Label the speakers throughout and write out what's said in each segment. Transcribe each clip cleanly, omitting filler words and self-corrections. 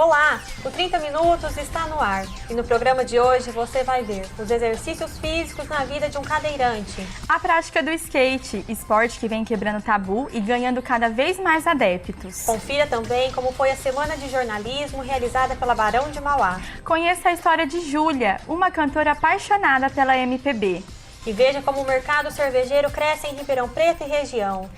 Speaker 1: Olá, o 30 Minutos está no ar e no programa de hoje você vai ver os exercícios físicos na vida de um cadeirante.
Speaker 2: A prática do skate, esporte que vem quebrando tabu e ganhando cada vez mais adeptos.
Speaker 1: Confira também como foi a Semana de Jornalismo realizada pela Barão de Mauá.
Speaker 2: Conheça a história de Júlia, uma cantora apaixonada pela MPB.
Speaker 1: E veja como o mercado cervejeiro cresce em Ribeirão Preto e região.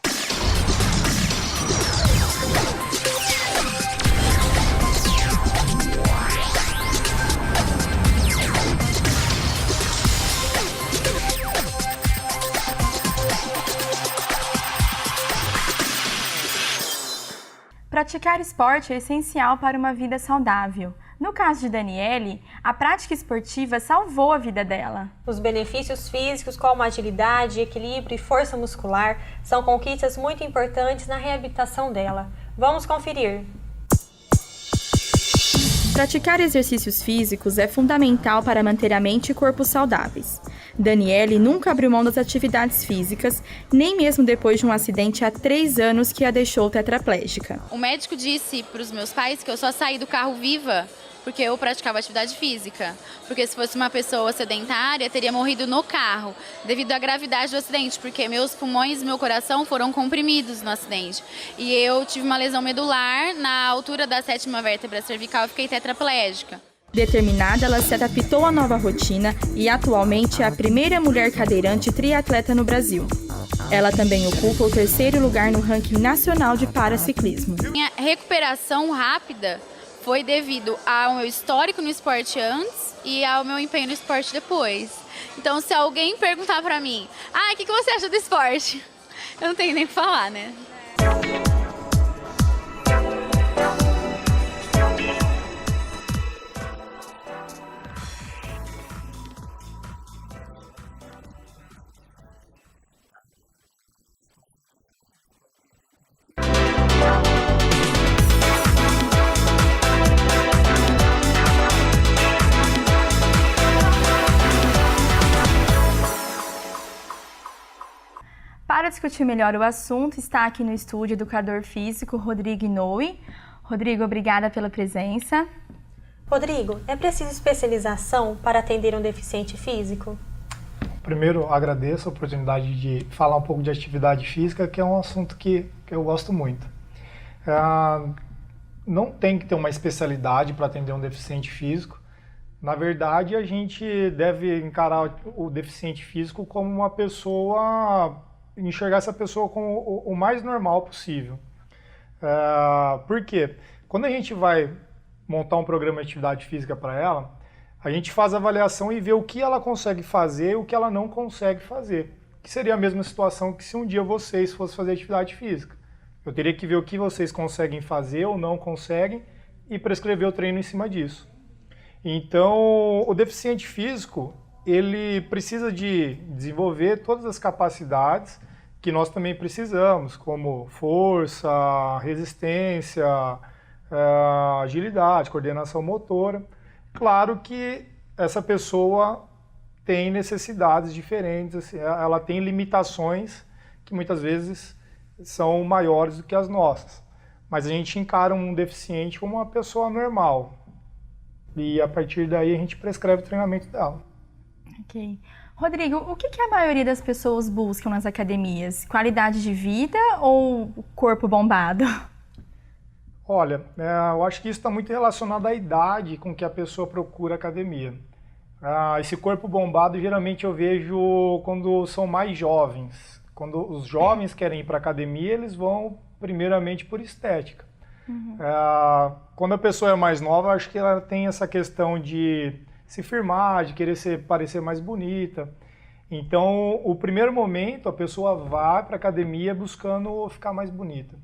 Speaker 2: Praticar esporte é essencial para uma vida saudável. No caso de Daniele, a prática esportiva salvou a vida dela.
Speaker 1: Os benefícios físicos, como agilidade, equilíbrio e força muscular, são conquistas muito importantes na reabilitação dela. Vamos conferir.
Speaker 2: Praticar exercícios físicos é fundamental para manter a mente e corpo saudáveis. Daniele nunca abriu mão das atividades físicas, nem mesmo depois de um acidente há 3 anos que a deixou tetraplégica.
Speaker 3: O médico disse para os meus pais que eu só saí do carro viva porque eu praticava atividade física. Porque se fosse uma pessoa sedentária, teria morrido no carro, devido à gravidade do acidente, porque meus pulmões e meu coração foram comprimidos no acidente. E eu tive uma lesão medular na altura da 7ª vértebra cervical e fiquei tetraplégica.
Speaker 2: Determinada, ela se adaptou à nova rotina e atualmente é a primeira mulher cadeirante triatleta no Brasil. Ela também ocupa o 3º lugar no ranking nacional de paraciclismo.
Speaker 3: Minha recuperação rápida foi devido ao meu histórico no esporte antes e ao meu empenho no esporte depois. Então, se alguém perguntar pra mim, o que você acha do esporte? Eu não tenho nem o que falar, né?
Speaker 2: Para discutir melhor o assunto, está aqui no estúdio o educador físico Rodrigo Inoue. Rodrigo, obrigada pela presença.
Speaker 1: Rodrigo, é preciso especialização para atender um deficiente físico?
Speaker 4: Primeiro, agradeço a oportunidade de falar um pouco de atividade física, que é um assunto que eu gosto muito. Não tem que ter uma especialidade para atender um deficiente físico. Na verdade, a gente deve encarar o deficiente físico como uma pessoa, enxergar essa pessoa como o mais normal possível. Por quê? Quando a gente vai montar um programa de atividade física para ela, a gente faz a avaliação e vê o que ela consegue fazer e o que ela não consegue fazer. Que seria a mesma situação que se um dia vocês fossem fazer atividade física. Eu teria que ver o que vocês conseguem fazer ou não conseguem e prescrever o treino em cima disso. Então, o deficiente físico, ele precisa de desenvolver todas as capacidades que nós também precisamos, como força, resistência, agilidade, coordenação motora. Claro que essa pessoa tem necessidades diferentes, assim, ela tem limitações que muitas vezes são maiores do que as nossas. Mas a gente encara um deficiente como uma pessoa normal. E a partir daí a gente prescreve o treinamento dela.
Speaker 2: Ok. Rodrigo, o que a maioria das pessoas buscam nas academias? Qualidade de vida ou corpo bombado?
Speaker 4: Olha, eu acho que isso está muito relacionado à idade com que a pessoa procura academia. Esse corpo bombado geralmente eu vejo quando são mais jovens. Quando os jovens querem ir para a academia, eles vão primeiramente por estética. Uhum. Quando a pessoa é mais nova, acho que ela tem essa questão de se firmar, de querer parecer mais bonita. Então, o primeiro momento, a pessoa vai para a academia buscando ficar mais bonita.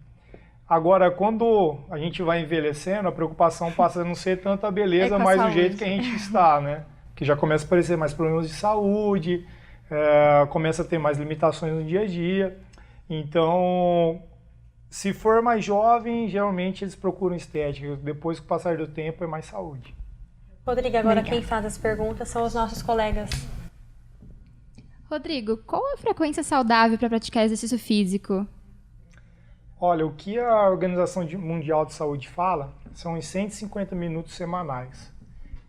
Speaker 4: Agora, quando a gente vai envelhecendo, a preocupação passa a não ser tanta beleza, mas do jeito que a gente está, né? Que já começa a aparecer mais problemas de saúde, começa a ter mais limitações no dia a dia. Então, se for mais jovem, geralmente eles procuram estética. Depois, com o passar do tempo, é mais saúde.
Speaker 1: Rodrigo, agora quem faz as perguntas são os nossos colegas.
Speaker 5: Rodrigo, qual a frequência saudável para praticar exercício físico?
Speaker 4: Olha, o que a Organização Mundial de Saúde fala são em 150 minutos semanais.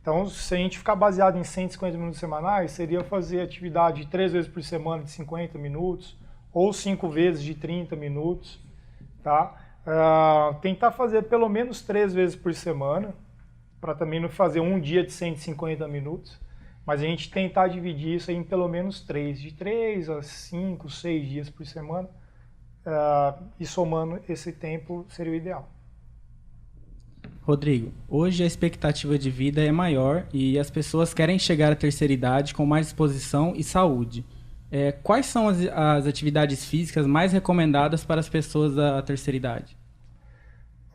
Speaker 4: Então, se a gente ficar baseado em 150 minutos semanais, seria fazer atividade 3 vezes por semana de 50 minutos ou 5 vezes de 30 minutos, tá? Tentar fazer pelo menos 3 vezes por semana, para também não fazer um dia de 150 minutos, mas a gente tentar dividir isso aí em pelo menos 3, de 3 a 5, 6 dias por semana, e somando esse tempo seria o ideal.
Speaker 5: Rodrigo, hoje a expectativa de vida é maior e as pessoas querem chegar à terceira idade com mais disposição e saúde. Quais são as atividades físicas mais recomendadas para as pessoas da terceira idade?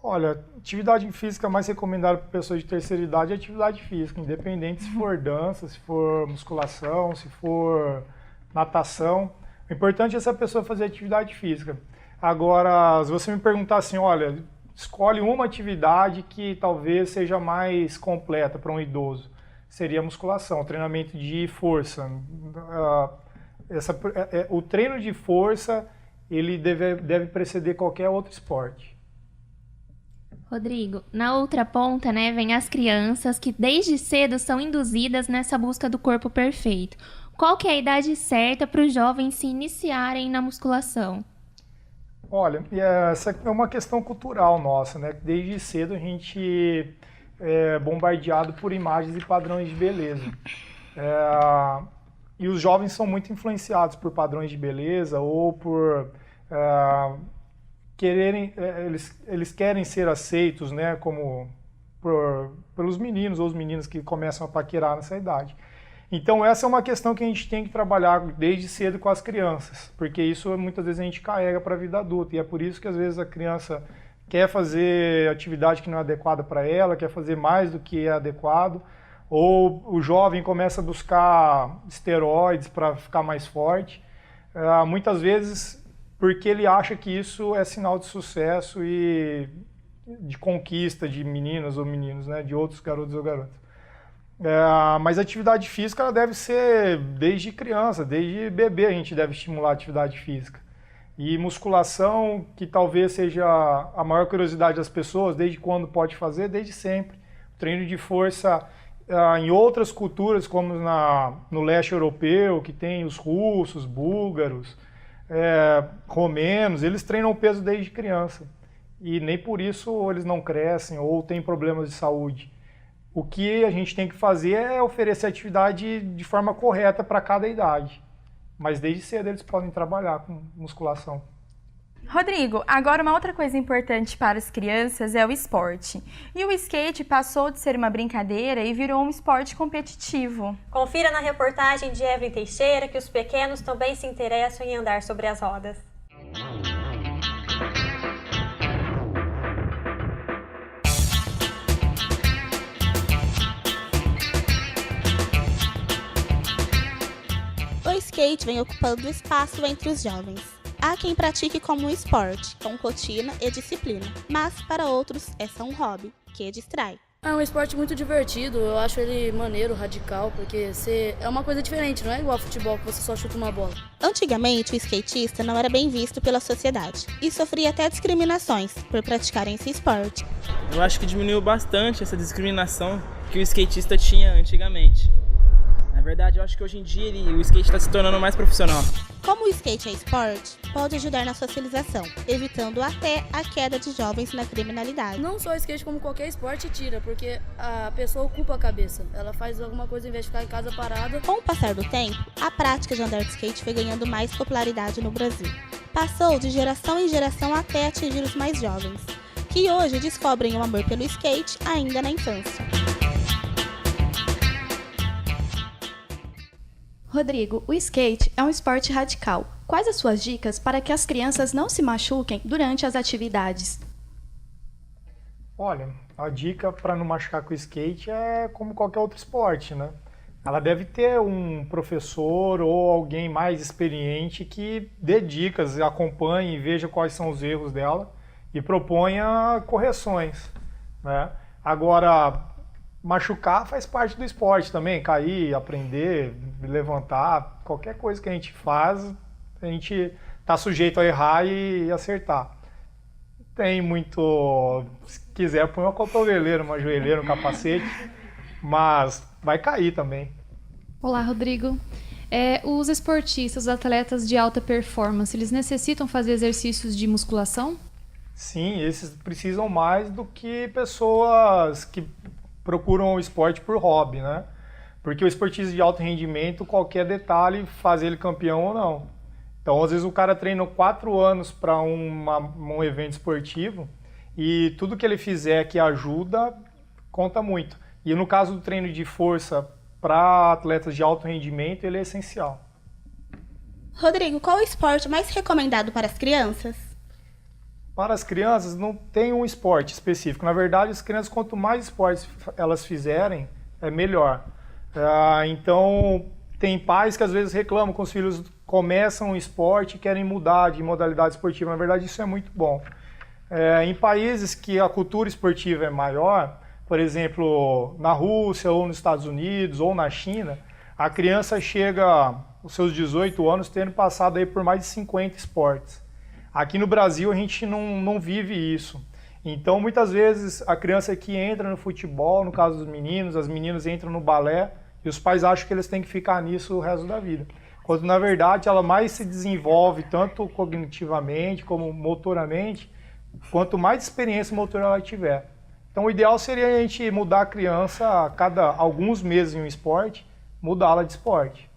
Speaker 4: Olha, atividade física mais recomendada para pessoas de terceira idade é atividade física, independente se for dança, se for musculação, se for natação. O importante é essa pessoa fazer atividade física. Agora, se você me perguntar assim, olha, escolhe uma atividade que talvez seja mais completa para um idoso, seria a musculação, treinamento de força. O treino de força, ele deve preceder qualquer outro esporte.
Speaker 6: Rodrigo, na outra ponta, né, vem as crianças que desde cedo são induzidas nessa busca do corpo perfeito. Qual que é a idade certa para os jovens se iniciarem na musculação?
Speaker 4: Olha, essa é uma questão cultural nossa, né? Desde cedo a gente é bombardeado por imagens e padrões de beleza. E os jovens são muito influenciados por padrões de beleza ou por eles querem ser aceitos, né, como pelos meninos ou os meninos que começam a paquerar nessa idade. Então essa é uma questão que a gente tem que trabalhar desde cedo com as crianças, porque isso muitas vezes a gente carrega para a vida adulta, e é por isso que às vezes a criança quer fazer atividade que não é adequada para ela, quer fazer mais do que é adequado, ou o jovem começa a buscar esteroides para ficar mais forte, muitas vezes porque ele acha que isso é sinal de sucesso e de conquista de meninas ou meninos, né, de outros garotos ou garotas. Mas a atividade física ela deve ser desde criança, desde bebê a gente deve estimular a atividade física. E musculação, que talvez seja a maior curiosidade das pessoas, desde quando pode fazer? Desde sempre. O treino de força em outras culturas, como no leste europeu, que tem os russos, búlgaros, romenos, eles treinam o peso desde criança. E nem por isso eles não crescem ou têm problemas de saúde. O que a gente tem que fazer é oferecer atividade de forma correta para cada idade. Mas desde cedo eles podem trabalhar com musculação.
Speaker 2: Rodrigo, agora uma outra coisa importante para as crianças é o esporte. E o skate passou de ser uma brincadeira e virou um esporte competitivo.
Speaker 1: Confira na reportagem de Evelyn Teixeira que os pequenos também se interessam em andar sobre as rodas.
Speaker 7: O skate vem ocupando espaço entre os jovens. Há quem pratique como um esporte, com rotina e disciplina, mas para outros é só um hobby, que distrai.
Speaker 8: É um esporte muito divertido, eu acho ele maneiro, radical, porque é uma coisa diferente, não é igual ao futebol que você só chuta uma bola.
Speaker 7: Antigamente, o skatista não era bem visto pela sociedade e sofria até discriminações por praticarem esse esporte.
Speaker 9: Eu acho que diminuiu bastante essa discriminação que o skatista tinha antigamente. Na verdade, eu acho que hoje em dia o skate está se tornando mais profissional.
Speaker 7: Como o skate é esporte, pode ajudar na socialização, evitando até a queda de jovens na criminalidade.
Speaker 8: Não só o skate, como qualquer esporte tira, porque a pessoa ocupa a cabeça. Ela faz alguma coisa em vez de ficar em casa parada.
Speaker 7: Com o passar do tempo, a prática de andar de skate foi ganhando mais popularidade no Brasil. Passou de geração em geração até atingir os mais jovens, que hoje descobrem o amor pelo skate ainda na infância.
Speaker 10: Rodrigo, o skate é um esporte radical. Quais as suas dicas para que as crianças não se machuquem durante as atividades?
Speaker 4: Olha, a dica para não machucar com o skate é como qualquer outro esporte, né? Ela deve ter um professor ou alguém mais experiente que dê dicas, acompanhe e veja quais são os erros dela e proponha correções, né? Agora, machucar faz parte do esporte também, cair, aprender, levantar, qualquer coisa que a gente faz, a gente está sujeito a errar e acertar. tem muito... Se quiser, põe uma cotoveleira, uma joelheira, um capacete, mas vai cair também.
Speaker 11: Olá, Rodrigo. Os esportistas, os atletas de alta performance, eles necessitam fazer exercícios de musculação?
Speaker 4: Sim, esses precisam mais do que pessoas que procuram o esporte por hobby, né? Porque o esportista de alto rendimento, qualquer detalhe faz ele campeão ou não. Então, às vezes, o cara treina 4 anos para um evento esportivo e tudo que ele fizer que ajuda, conta muito. E no caso do treino de força para atletas de alto rendimento, ele é essencial.
Speaker 7: Rodrigo, qual é o esporte mais recomendado para as crianças?
Speaker 4: Para as crianças, não tem um esporte específico. Na verdade, as crianças, quanto mais esportes elas fizerem, é melhor. Então, tem pais que às vezes reclamam que os filhos começam um esporte e querem mudar de modalidade esportiva. Na verdade, isso é muito bom. Em países que a cultura esportiva é maior, por exemplo, na Rússia, ou nos Estados Unidos, ou na China, a criança chega aos seus 18 anos tendo passado aí por mais de 50 esportes. Aqui no Brasil a gente não vive isso. Então muitas vezes a criança que entra no futebol, no caso dos meninos, as meninas entram no balé e os pais acham que eles têm que ficar nisso o resto da vida. Quando na verdade ela mais se desenvolve tanto cognitivamente como motoramente, quanto mais experiência motora ela tiver. Então o ideal seria a gente mudar a criança a cada alguns meses em um esporte, mudá-la de esporte.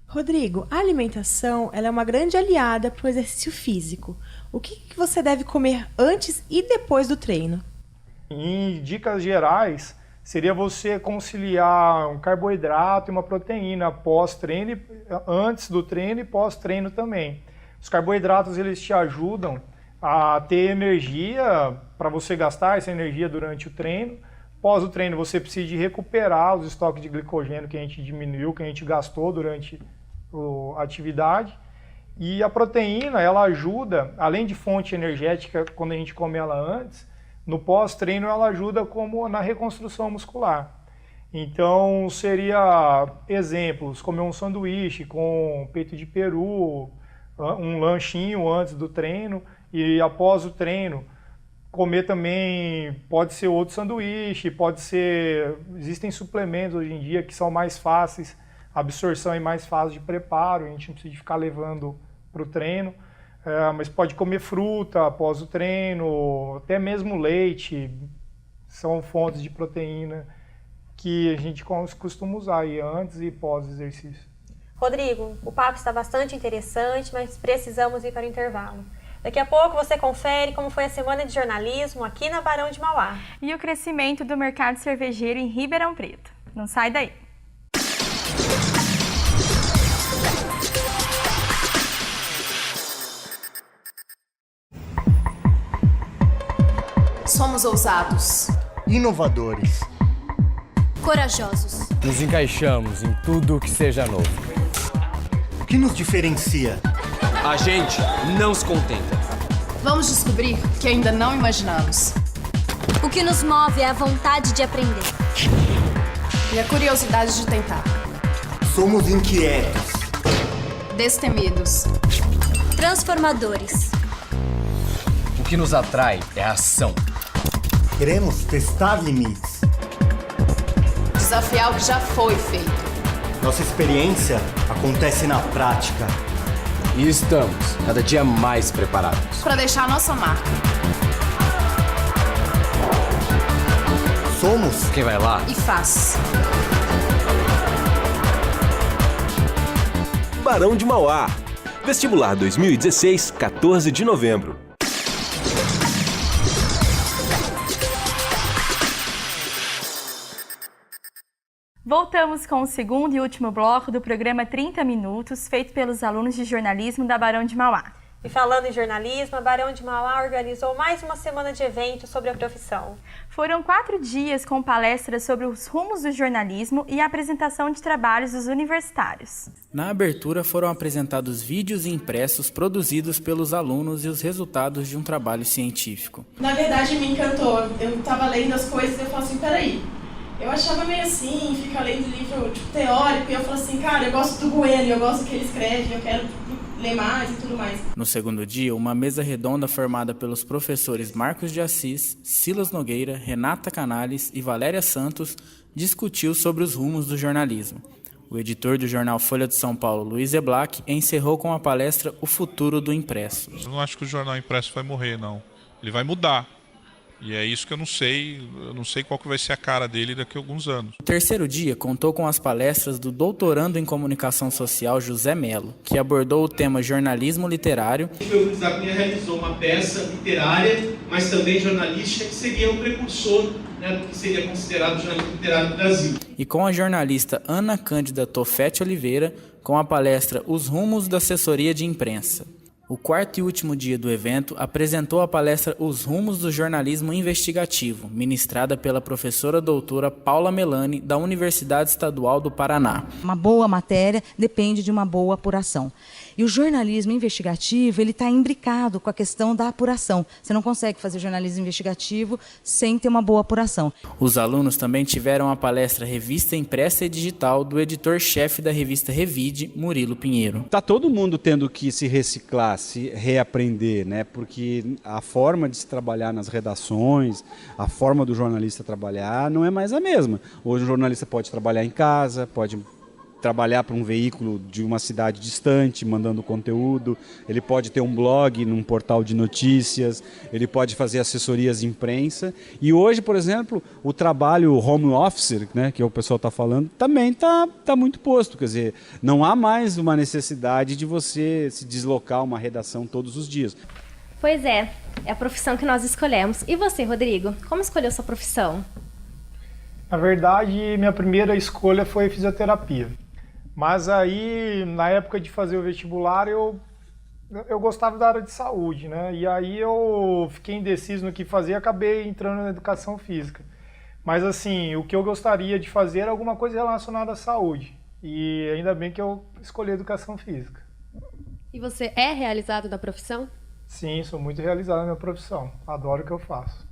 Speaker 12: Rodrigo, a alimentação ela é uma grande aliada para o exercício físico. O que você deve comer antes e depois do treino?
Speaker 4: Em dicas gerais, seria você conciliar um carboidrato e uma proteína pós-treino, antes do treino e pós-treino também. Os carboidratos eles te ajudam a ter energia para você gastar essa energia durante o treino. Pós o treino você precisa de recuperar os estoques de glicogênio que a gente diminuiu, que a gente gastou durante a atividade. E a proteína, ela ajuda, além de fonte energética quando a gente come ela antes, no pós-treino ela ajuda como na reconstrução muscular. Então seria exemplos, comer um sanduíche com peito de peru, um lanchinho antes do treino e após o treino comer também, pode ser outro sanduíche, pode ser, existem suplementos hoje em dia que são mais fáceis, a absorção é mais fácil de preparo, a gente não precisa ficar levando para o treino, mas pode comer fruta após o treino, até mesmo leite, são fontes de proteína que a gente costuma usar aí antes e pós exercício.
Speaker 1: Rodrigo, o papo está bastante interessante, mas precisamos ir para o intervalo. Daqui a pouco você confere como foi a semana de jornalismo aqui na Barão de Mauá.
Speaker 2: E o crescimento do mercado cervejeiro em Ribeirão Preto. Não sai daí!
Speaker 13: Somos ousados,
Speaker 14: inovadores,
Speaker 13: corajosos.
Speaker 15: Nos encaixamos em tudo que seja novo.
Speaker 14: O que nos diferencia?
Speaker 15: A gente não se contenta.
Speaker 13: Vamos descobrir o que ainda não imaginamos.
Speaker 16: O que nos move é a vontade de aprender.
Speaker 13: E a curiosidade de tentar.
Speaker 14: Somos inquietos,
Speaker 13: destemidos,
Speaker 16: transformadores.
Speaker 15: O que nos atrai é a ação.
Speaker 14: Queremos testar limites.
Speaker 13: Desafiar o que já foi feito.
Speaker 14: Nossa experiência acontece na prática.
Speaker 15: E estamos cada dia mais preparados
Speaker 13: para deixar a nossa marca.
Speaker 14: Somos
Speaker 15: quem vai lá
Speaker 13: e faz.
Speaker 17: Barão de Mauá. Vestibular 2016, 14 de novembro.
Speaker 2: Voltamos com o segundo e último bloco do programa 30 Minutos, feito pelos alunos de jornalismo da Barão de Mauá.
Speaker 1: E falando em jornalismo, a Barão de Mauá organizou mais uma semana de eventos sobre a profissão.
Speaker 2: Foram 4 dias com palestras sobre os rumos do jornalismo e a apresentação de trabalhos dos universitários.
Speaker 5: Na abertura foram apresentados vídeos e impressos produzidos pelos alunos e os resultados de um trabalho científico.
Speaker 18: Na verdade me encantou, eu estava lendo as coisas e eu falei assim, peraí, eu achava meio assim, ficar lendo livro teórico, e eu falo assim, cara, eu gosto do Bueno, eu gosto do que ele escreve, eu quero ler mais e tudo mais.
Speaker 5: No segundo dia, uma mesa redonda formada pelos professores Marcos de Assis, Silas Nogueira, Renata Canales e Valéria Santos discutiu sobre os rumos do jornalismo. O editor do jornal Folha de São Paulo, Luiz Eblac, encerrou com a palestra O Futuro do Impresso.
Speaker 19: Eu não acho que o jornal impresso vai morrer, não. Ele vai mudar. E é isso que eu não sei qual que vai ser a cara dele daqui a alguns anos.
Speaker 5: O terceiro dia contou com as palestras do doutorando em comunicação social José Melo, que abordou o tema jornalismo literário.
Speaker 20: O Euclides da Cunha realizou uma peça literária, mas também jornalística, que seria o precursor, né, do que seria considerado o jornalismo literário do Brasil.
Speaker 5: E com a jornalista Ana Cândida Tofete Oliveira, com a palestra Os Rumos da Assessoria de Imprensa. O quarto e último dia do evento apresentou a palestra Os Rumos do Jornalismo Investigativo, ministrada pela professora doutora Paula Melani, da Universidade Estadual do Paraná.
Speaker 21: Uma boa matéria depende de uma boa apuração. E o jornalismo investigativo, ele está imbricado com a questão da apuração. Você não consegue fazer jornalismo investigativo sem ter uma boa apuração.
Speaker 5: Os alunos também tiveram a palestra Revista Impressa e Digital do editor-chefe da revista Revide, Murilo Pinheiro.
Speaker 22: Está todo mundo tendo que se reciclar, se reaprender, né? Porque a forma de se trabalhar nas redações, a forma do jornalista trabalhar não é mais a mesma. Hoje o jornalista pode trabalhar em casa, pode trabalhar para um veículo de uma cidade distante, mandando conteúdo, ele pode ter um blog num portal de notícias, ele pode fazer assessorias de imprensa. E hoje, por exemplo, o trabalho home office, né, que o pessoal está falando, também tá muito posto. Quer dizer, não há mais uma necessidade de você se deslocar a uma redação todos os dias.
Speaker 23: Pois é a profissão que nós escolhemos. E você, Rodrigo, como escolheu sua profissão?
Speaker 4: Na verdade, minha primeira escolha foi fisioterapia. Mas aí, na época de fazer o vestibular, eu gostava da área de saúde, né? E aí eu fiquei indeciso no que fazer e acabei entrando na educação física. Mas assim, o que eu gostaria de fazer era alguma coisa relacionada à saúde. E ainda bem que eu escolhi a educação física.
Speaker 24: E você é realizado da profissão?
Speaker 4: Sim, sou muito realizado na minha profissão. Adoro o que eu faço.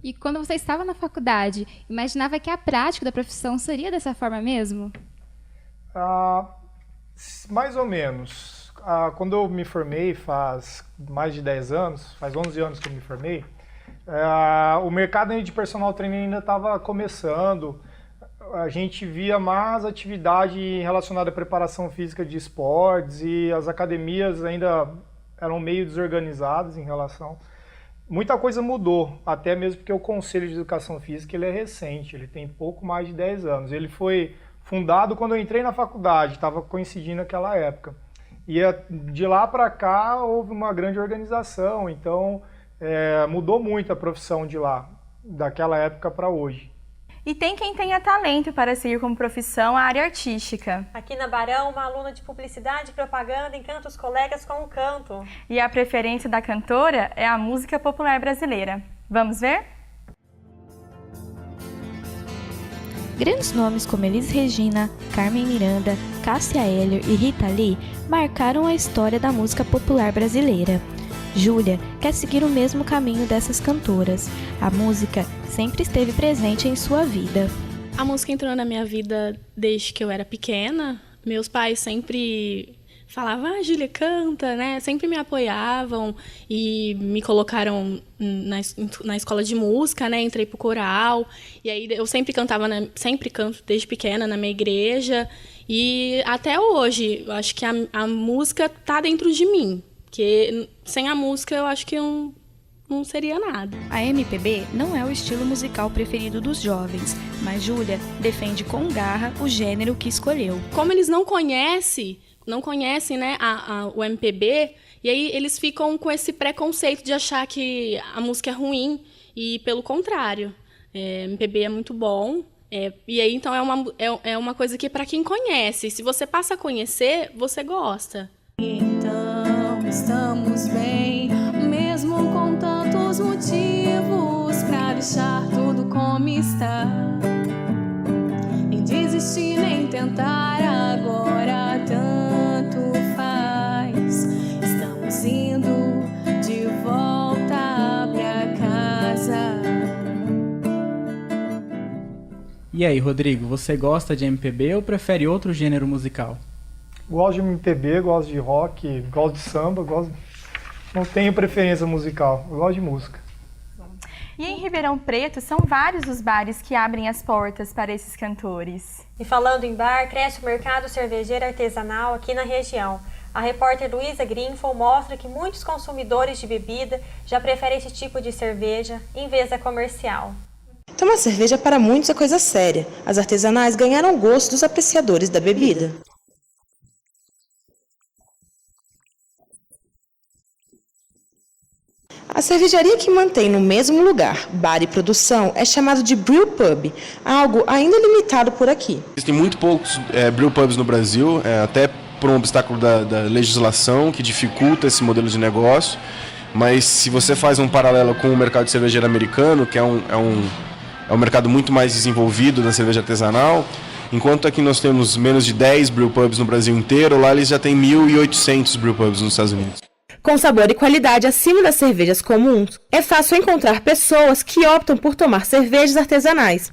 Speaker 25: E quando você estava na faculdade, imaginava que a prática da profissão seria dessa forma mesmo?
Speaker 4: Mais ou menos. Quando eu me formei, faz mais de 10 anos, faz 11 anos que eu me formei, o mercado de personal trainer ainda estava começando. A gente via mais atividade relacionada à preparação física de esportes e as academias ainda eram meio desorganizadas em relação. Muita coisa mudou, até mesmo porque o Conselho de Educação Física ele é recente, ele tem pouco mais de 10 anos. Ele foi fundado quando eu entrei na faculdade, estava coincidindo naquela época. E de lá para cá houve uma grande organização, então mudou muito a profissão de lá, daquela época para hoje.
Speaker 2: E tem quem tenha talento para seguir como profissão a área artística.
Speaker 1: Aqui na Barão, uma aluna de publicidade e propaganda encanta os colegas com o canto.
Speaker 2: E a preferência da cantora é a música popular brasileira. Vamos ver?
Speaker 10: Grandes nomes como Elis Regina, Carmen Miranda, Cássia Eller e Rita Lee marcaram a história da música popular brasileira. Júlia quer seguir o mesmo caminho dessas cantoras. A música sempre esteve presente em sua vida.
Speaker 26: A música entrou na minha vida desde que eu era pequena. Meus pais sempre falavam, Júlia, canta, né? Sempre me apoiavam e me colocaram na escola de música, né? Entrei pro coral. E aí eu sempre sempre canto desde pequena na minha igreja. E até hoje, eu acho que a música tá dentro de mim. Porque sem a música eu acho que eu não seria nada.
Speaker 10: A MPB não é o estilo musical preferido dos jovens, mas Júlia defende com garra o gênero que escolheu.
Speaker 26: Como eles não conhecem, né, o MPB, e aí eles ficam com esse preconceito de achar que a música é ruim, e pelo contrário, MPB é muito bom. E aí então é uma coisa que para quem conhece, se você passa a conhecer, você gosta.
Speaker 27: Então estamos bem, mesmo com tantos motivos pra deixar tudo como está. Nem desistir, nem tentar agora, tanto faz. Estamos indo de volta pra casa.
Speaker 5: E aí, Rodrigo, você gosta de MPB ou prefere outro gênero musical?
Speaker 4: Gosto de MPB, gosto de rock, gosto de samba, não tenho preferência musical, eu gosto de música.
Speaker 2: E em Ribeirão Preto, são vários os bares que abrem as portas para esses cantores.
Speaker 1: E falando em bar, cresce o mercado cervejeiro artesanal aqui na região. A repórter Luísa Grinfol mostra que muitos consumidores de bebida já preferem esse tipo de cerveja em vez da comercial.
Speaker 3: Tomar cerveja para muitos é coisa séria. As artesanais ganharam o gosto dos apreciadores da bebida. A cervejaria que mantém no mesmo lugar bar e produção é chamada de brew pub, algo ainda limitado por aqui.
Speaker 15: Existem muito poucos brew pubs no Brasil, até por um obstáculo da legislação que dificulta esse modelo de negócio, mas se você faz um paralelo com o mercado de cervejeiro americano, que é um mercado muito mais desenvolvido da cerveja artesanal, enquanto aqui nós temos menos de 10 brew pubs no Brasil inteiro, lá eles já têm 1.800 brew pubs nos Estados Unidos.
Speaker 3: Com sabor e qualidade acima das cervejas comuns, é fácil encontrar pessoas que optam por tomar cervejas artesanais.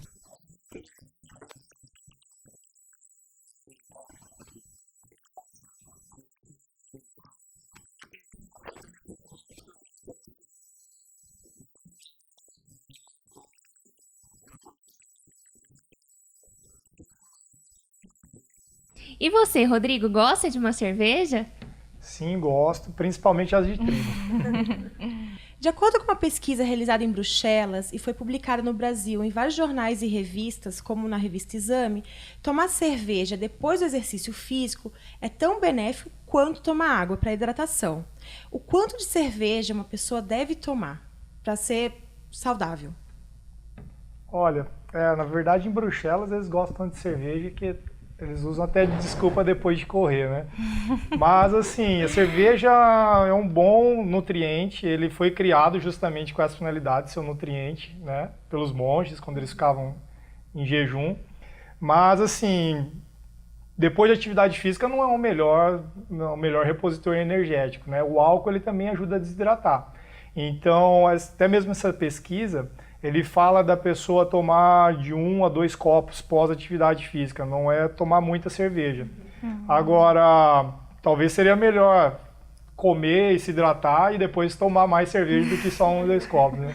Speaker 23: E você, Rodrigo, gosta de uma cerveja?
Speaker 4: Sim, gosto, principalmente as de trigo.
Speaker 6: De acordo com uma pesquisa realizada em Bruxelas e foi publicada no Brasil em vários jornais e revistas, como na revista Exame, tomar cerveja depois do exercício físico é tão benéfico quanto tomar água para hidratação. O quanto de cerveja uma pessoa deve tomar para ser saudável?
Speaker 4: Olha, na verdade em Bruxelas eles gostam de cerveja que eles usam até de desculpa depois de correr, né? Mas assim, a cerveja é um bom nutriente, ele foi criado justamente com essa finalidade de ser um nutriente, né? Pelos monges, quando eles ficavam em jejum. Mas assim, depois de atividade física não é o melhor repositor energético, né? O álcool ele também ajuda a desidratar. Então, até mesmo essa pesquisa, ele fala da pessoa tomar de 1 a 2 copos pós-atividade física, não é tomar muita cerveja. Agora, talvez seria melhor comer e se hidratar e depois tomar mais cerveja do que só 1 ou 2 copos, né?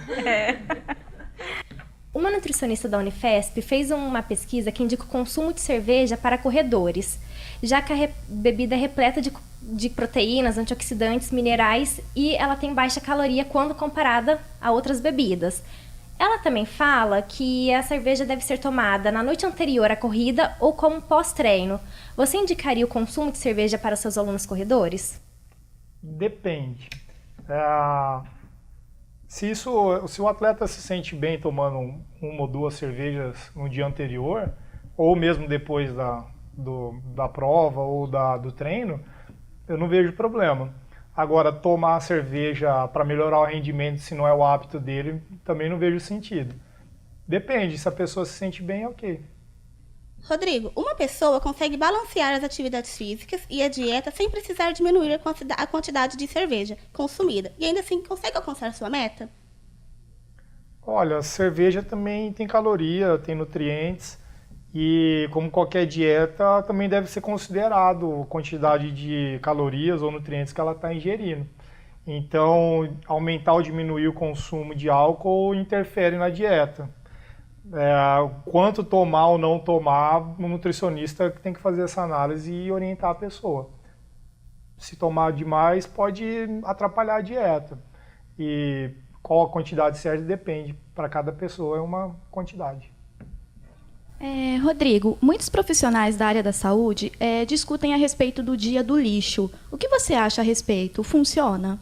Speaker 23: Uma nutricionista da Unifesp fez uma pesquisa que indica o consumo de cerveja para corredores, já que a bebida é repleta de proteínas, antioxidantes, minerais e ela tem baixa caloria quando comparada a outras bebidas. Ela também fala que a cerveja deve ser tomada na noite anterior à corrida ou como pós-treino. Você indicaria o consumo de cerveja para seus alunos corredores?
Speaker 4: Depende. Se o atleta se sente bem tomando 1 ou 2 cervejas no dia anterior, ou mesmo depois da prova ou do treino, eu não vejo problema. Agora, tomar cerveja para melhorar o rendimento, se não é o hábito dele, também não vejo sentido. Depende, se a pessoa se sente bem, ok.
Speaker 7: Rodrigo, uma pessoa consegue balancear as atividades físicas e a dieta sem precisar diminuir a quantidade de cerveja consumida e ainda assim consegue alcançar sua meta?
Speaker 4: Olha, a cerveja também tem caloria, tem nutrientes e como qualquer dieta também deve ser considerado a quantidade de calorias ou nutrientes que ela está ingerindo. Então, aumentar ou diminuir o consumo de álcool interfere na dieta. Quanto tomar ou não tomar, o nutricionista tem que fazer essa análise e orientar a pessoa. Se tomar demais, pode atrapalhar a dieta. E qual a quantidade certa depende. Para cada pessoa é uma quantidade.
Speaker 25: Rodrigo, muitos profissionais da área da saúde discutem a respeito do dia do lixo. O que você acha a respeito? Funciona?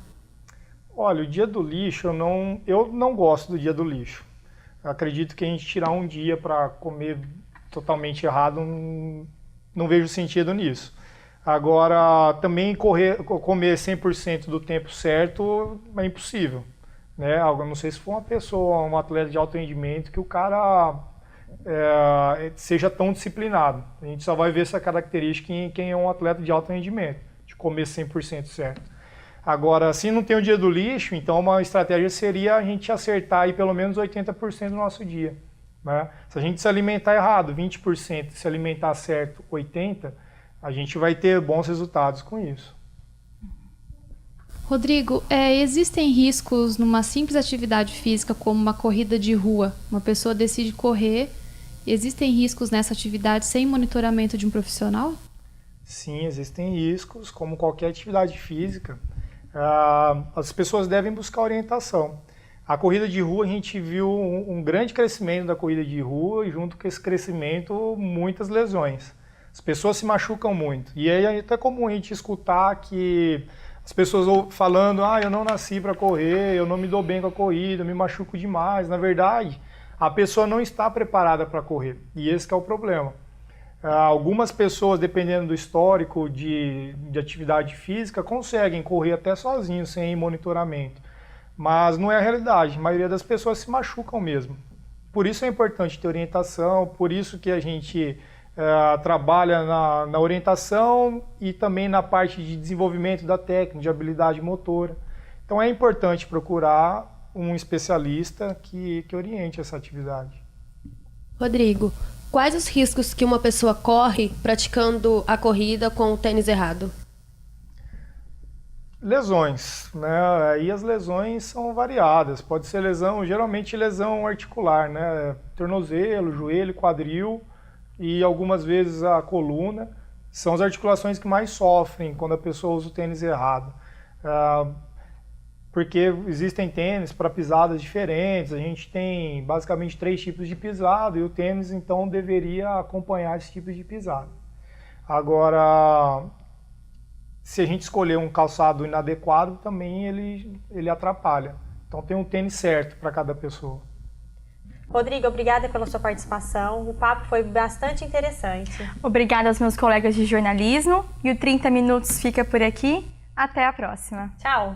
Speaker 4: Olha, o dia do lixo, eu não gosto do dia do lixo. Eu acredito que a gente tirar um dia para comer totalmente errado, não vejo sentido nisso. Agora, também comer 100% do tempo certo é impossível, né? Eu não sei se for uma pessoa, um atleta de alto rendimento, que o cara seja tão disciplinado. A gente só vai ver essa característica em quem é um atleta de alto rendimento, de comer 100% certo. Agora, se não tem o dia do lixo, então uma estratégia seria a gente acertar aí pelo menos 80% do nosso dia, né? Se a gente se alimentar errado, 20%, se alimentar certo, 80%, a gente vai ter bons resultados com isso.
Speaker 25: Rodrigo, existem riscos numa simples atividade física como uma corrida de rua? Uma pessoa decide correr, existem riscos nessa atividade sem monitoramento de um profissional?
Speaker 4: Sim, existem riscos, como qualquer atividade física. As pessoas devem buscar orientação. A corrida de rua, a gente viu um grande crescimento da corrida de rua e junto com esse crescimento, muitas lesões. As pessoas se machucam muito. E aí é até comum a gente escutar que as pessoas falando, eu não nasci para correr, eu não me dou bem com a corrida, eu me machuco demais. Na verdade, a pessoa não está preparada para correr. E esse que é o problema. Algumas pessoas, dependendo do histórico de atividade física, conseguem correr até sozinhos, sem monitoramento. Mas não é a realidade, a maioria das pessoas se machucam mesmo. Por isso é importante ter orientação, por isso que a gente trabalha na orientação e também na parte de desenvolvimento da técnica, de habilidade motora. Então é importante procurar um especialista que oriente essa atividade.
Speaker 24: Rodrigo, quais os riscos que uma pessoa corre praticando a corrida com o tênis errado?
Speaker 4: Lesões, né? E as lesões são variadas. Pode ser geralmente lesão articular, né? Tornozelo, joelho, quadril e algumas vezes a coluna. São as articulações que mais sofrem quando a pessoa usa o tênis errado. Porque existem tênis para pisadas diferentes, a gente tem basicamente 3 tipos de pisada e o tênis então deveria acompanhar esse tipo de pisada. Agora, se a gente escolher um calçado inadequado, também ele atrapalha. Então tem um tênis certo para cada pessoa.
Speaker 1: Rodrigo, obrigada pela sua participação. O papo foi bastante interessante.
Speaker 2: Obrigada aos meus colegas de jornalismo. E o 30 Minutos fica por aqui. Até a próxima.
Speaker 1: Tchau.